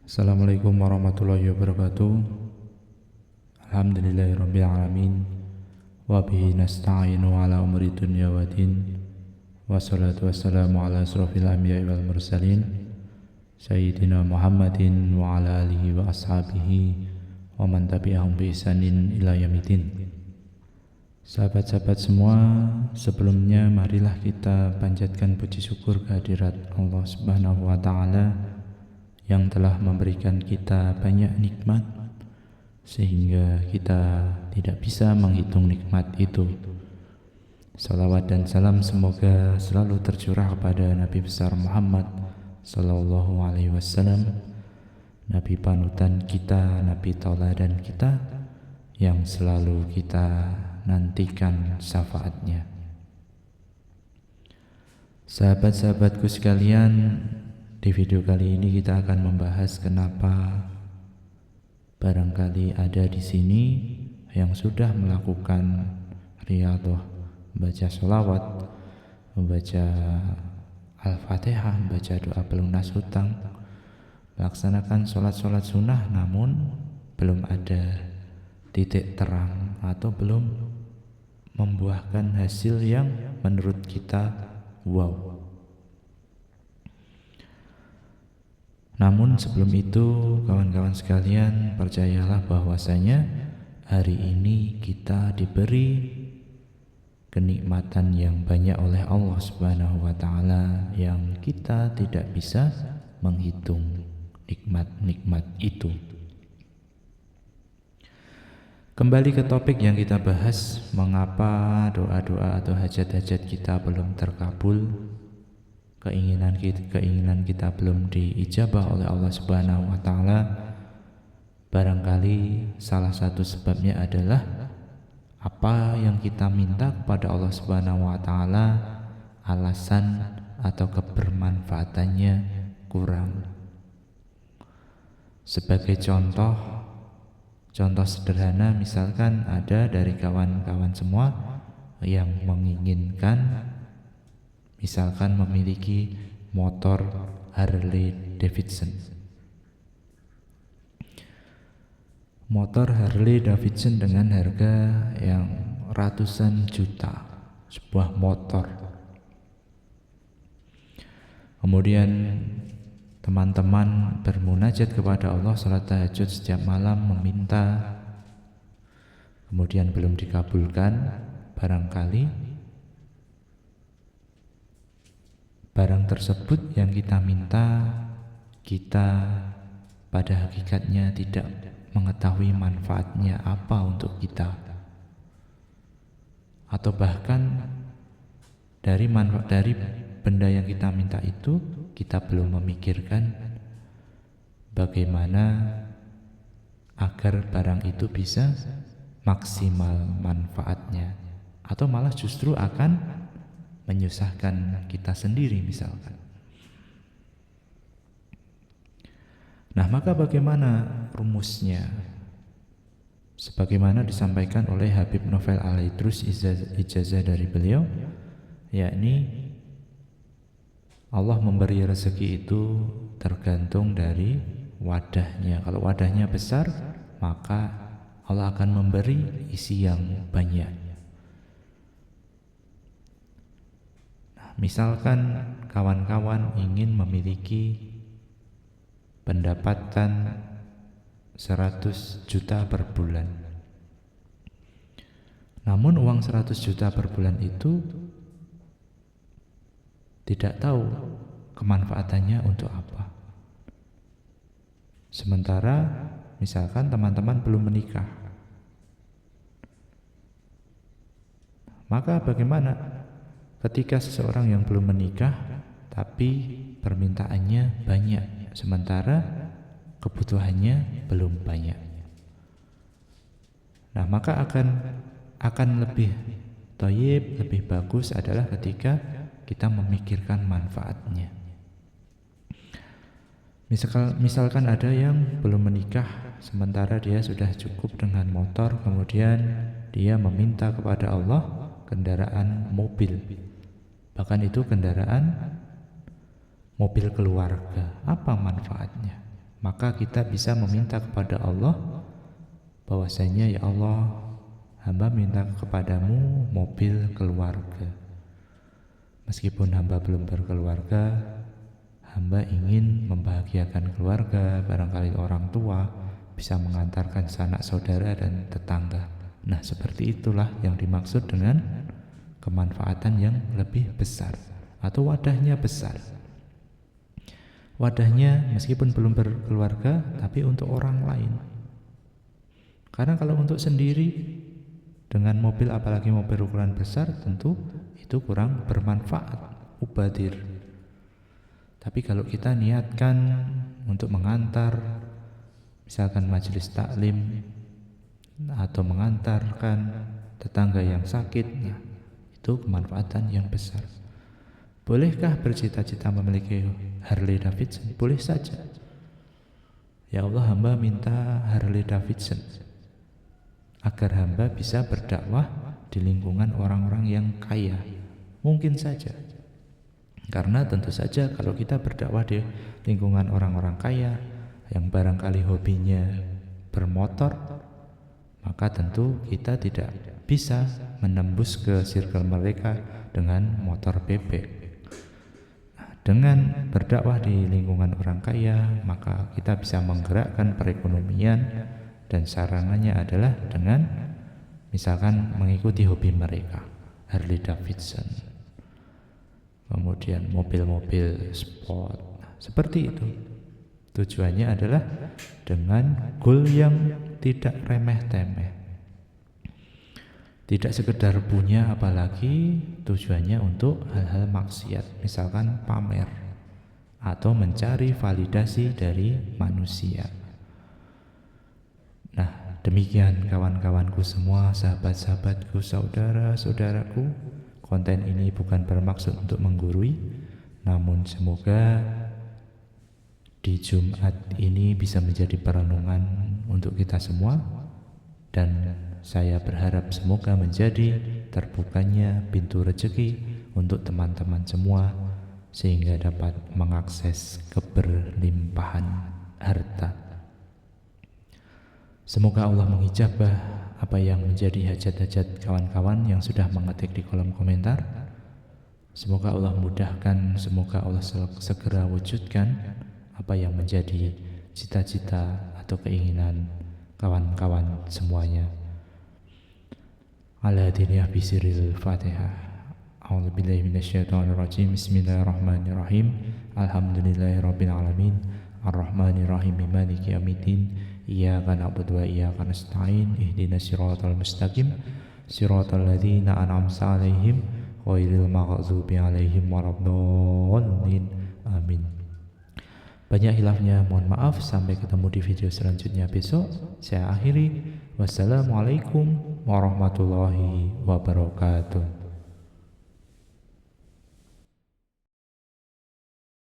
Assalamualaikum warahmatullahi wabarakatuh. Alhamdulillahirabbil alamin wa bihi nasta'inu ala umuri dunya waddin. Wassalatu wassalamu ala asrofil anbiya'i wal mursalin sayyidina Muhammadin wa ala alihi wa ashabihi wa man tabi'ahum bi ihsanin ila yaumil. Sahabat-sahabat semua, sebelumnya marilah kita panjatkan puji syukur kehadirat Allah Subhanahu wa taala yang telah memberikan kita banyak nikmat sehingga kita tidak bisa menghitung nikmat itu. Salawat dan salam semoga selalu tercurah kepada Nabi besar Muhammad sallallahu alaihi wasallam, Nabi panutan kita, Nabi tauladan kita yang selalu kita nantikan syafaatnya. Sahabat-sahabatku sekalian, di video kali ini kita akan membahas kenapa barangkali ada di sini yang sudah melakukan riyadhah, membaca sholawat, membaca Al-Fatihah, membaca doa pelunas hutang, melaksanakan sholat-sholat sunnah, namun belum ada titik terang atau belum membuahkan hasil yang menurut kita wow. Namun sebelum itu, kawan-kawan sekalian, percayalah bahwasanya hari ini kita diberi kenikmatan yang banyak oleh Allah Subhanahu wa taala yang kita tidak bisa menghitung nikmat-nikmat itu. Kembali ke topik yang kita bahas, mengapa doa-doa atau hajat-hajat kita belum terkabul, keinginan kita belum diijabah oleh Allah Subhanahu wa taala. Barangkali salah satu sebabnya adalah apa yang kita minta kepada Allah Subhanahu wa taala, alasan atau kebermanfaatannya kurang. Sebagai contoh sederhana, misalkan ada dari kawan-kawan semua yang menginginkan misalkan memiliki motor Harley Davidson. Motor Harley Davidson dengan harga yang ratusan juta, sebuah motor. Kemudian teman-teman bermunajat kepada Allah, salat tahajud setiap malam, meminta, kemudian belum dikabulkan. Barangkali barang tersebut yang kita minta, kita pada hakikatnya tidak mengetahui manfaatnya apa untuk kita, atau bahkan dari benda yang kita minta itu kita belum memikirkan bagaimana agar barang itu bisa maksimal manfaatnya, atau malah justru akan menyusahkan kita sendiri misalkan. Nah, maka bagaimana rumusnya? Sebagaimana disampaikan oleh Habib Novel Al-Idrus, ijazah dari beliau, yakni Allah memberi rezeki itu tergantung dari wadahnya. Kalau wadahnya besar, maka Allah akan memberi isi yang banyak. Nah, misalkan kawan-kawan ingin memiliki pendapatan 100 juta per bulan, namun uang 100 juta per bulan itu tidak tahu kemanfaatannya untuk apa. Sementara misalkan teman-teman belum menikah, maka bagaimana ketika seseorang yang belum menikah tapi permintaannya banyak, sementara kebutuhannya belum banyak? Nah, maka akan lebih thayyib, lebih bagus adalah ketika kita memikirkan manfaatnya. Misalkan ada yang belum menikah, sementara dia sudah cukup dengan motor, kemudian dia meminta kepada Allah kendaraan mobil, bahkan itu kendaraan mobil keluarga. Apa manfaatnya? maka kita bisa meminta kepada Allah bahwasanya, ya Allah, hamba minta kepadamu mobil keluarga. Meskipun hamba belum berkeluarga, hamba ingin membahagiakan keluarga, barangkali orang tua, bisa mengantarkan sanak saudara dan tetangga. Nah, seperti itulah yang dimaksud dengan kemanfaatan yang lebih besar atau wadahnya besar. Wadahnya meskipun belum berkeluarga, tapi untuk orang lain. Karena kalau untuk sendiri dengan mobil, apalagi mobil ukuran besar, tentu itu kurang bermanfaat, ubadir. Tapi kalau kita niatkan untuk mengantar misalkan majelis taklim atau mengantarkan tetangga yang sakit, nah, itu kemanfaatan yang besar. Bolehkah bercita-cita memiliki Harley Davidson? Boleh saja. Ya Allah, hamba minta Harley Davidson agar hamba bisa berdakwah di lingkungan orang-orang yang kaya. Mungkin saja. Karena tentu saja kalau kita berdakwah di lingkungan orang-orang kaya yang barangkali hobinya bermotor, maka tentu kita tidak bisa menembus ke circle mereka dengan motor bebek. Dengan berdakwah di lingkungan orang kaya, maka kita bisa menggerakkan perekonomian, dan sarananya adalah dengan misalkan mengikuti hobi mereka, Harley Davidson, kemudian mobil-mobil sport, seperti itu. Tujuannya adalah dengan goal yang tidak remeh-temeh, tidak sekedar punya, apalagi tujuannya untuk hal-hal maksiat, misalkan pamer atau mencari validasi dari manusia. Nah, demikian kawan-kawanku semua, sahabat-sahabatku, saudara-saudaraku, konten ini bukan bermaksud untuk menggurui, namun semoga di Jumat ini bisa menjadi perenungan untuk kita semua, dan saya berharap semoga menjadi terbukanya pintu rezeki untuk teman-teman semua, sehingga dapat mengakses keberlimpahan harta. Semoga Allah mengijabah apa yang menjadi hajat-hajat kawan-kawan yang sudah mengetik di kolom komentar. Semoga Allah mudahkan, semoga Allah segera wujudkan apa yang menjadi cita-cita atau keinginan kawan-kawan semuanya. Ala diniyah bisiril Fatihah. A'udzubillahi minasyaitonirrajim. Bismillahirrahmanirrahim. Alhamdulillahirabbil alamin. Arrahmanirrahim. Maliki yaumiddin. Iyyaka na'budu wa iyyaka nasta'in. Ihdinas siratal mustaqim. Siratal ladzina an'amta 'alaihim ghairil maghdubi 'alaihim waladdallin. Amin. Banyak hilafnya, mohon maaf. Sampai ketemu di video selanjutnya besok. Saya akhiri. Wassalamualaikum warahmatullahi wabarakatuh.